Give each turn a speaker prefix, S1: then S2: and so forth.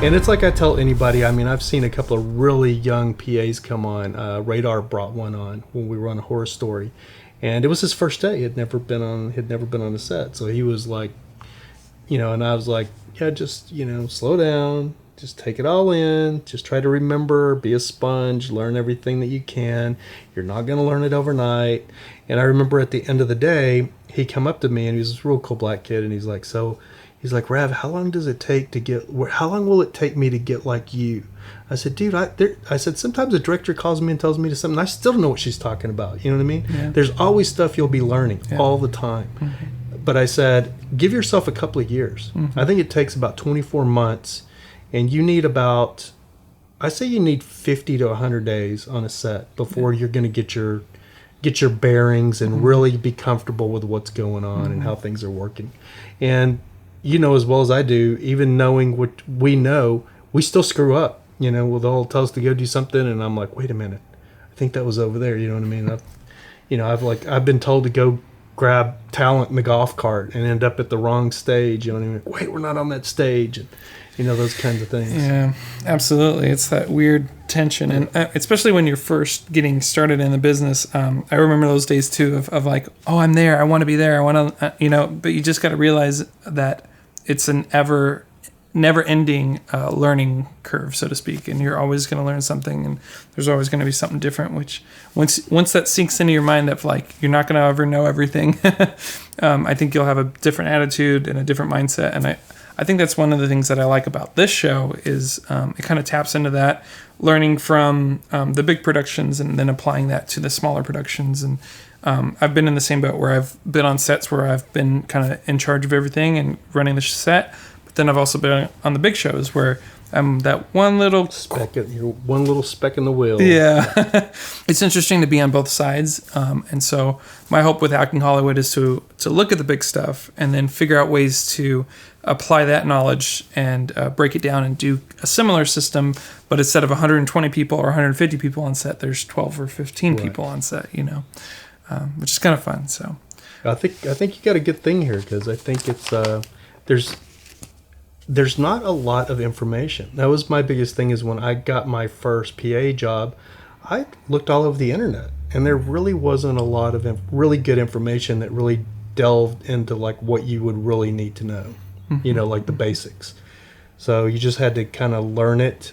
S1: And it's like I tell anybody, I mean, I've seen a couple of really young PAs come on. Radar brought one on when we were on a horror story. And it was his first day. He'd never been on a set. So he was like, and I was like, yeah, just, slow down. Just take it all in. Just try to remember, be a sponge, learn everything that you can. You're not going to learn it overnight. And I remember at the end of the day, he come up to me, and he was this real cool black kid. And he's like, Rav, how long will it take me to get like you? I said, dude, I said, sometimes a director calls me and tells me to something, I still don't know what she's talking about. You know what I mean?
S2: Yeah.
S1: There's always stuff you'll be learning all the time. Mm-hmm. But I said, give yourself a couple of years. Mm-hmm. I think it takes about 24 months, and you need I say you need 50 to 100 days on a set before you're going to get your bearings and really be comfortable with what's going on and how things are working. And as well as I do, even knowing what we know, we still screw up. They'll tell us to go do something, and I'm like, wait a minute, I think that was over there. You know what I mean? I've been told to go grab talent in the golf cart and end up at the wrong stage. You know what I mean? Wait, we're not on that stage, and those kinds of things.
S2: Yeah, absolutely. It's that weird tension, and especially when you're first getting started in the business. I remember those days too of like, oh, I'm there, I want to be there, I want to, but you just got to realize that it's an never-ending learning curve, so to speak, and you're always going to learn something, and there's always going to be something different, which once that sinks into your mind of like you're not going to ever know everything, I think you'll have a different attitude and a different mindset. And I think that's one of the things that I like about this show is it kind of taps into that, learning from the big productions and then applying that to the smaller productions. And I've been in the same boat where I've been on sets where I've been kind of in charge of everything and running the set. But then I've also been on the big shows where I'm that one little
S1: speck in the wheel.
S2: Yeah. It's interesting to be on both sides. And so my hope with Acting Hollywood is to look at the big stuff and then figure out ways to apply that knowledge and break it down and do a similar system, but instead of 120 people or 150 people on set, there's 12 or 15 people on set, which is kind of fun. So
S1: I think you got a good thing here, because I think it's there's not a lot of information. That was my biggest thing, is when I got my first PA job, I looked all over the internet, and there really wasn't a lot of really good information that really delved into like what you would really need to know, like the basics. So you just had to kind of learn it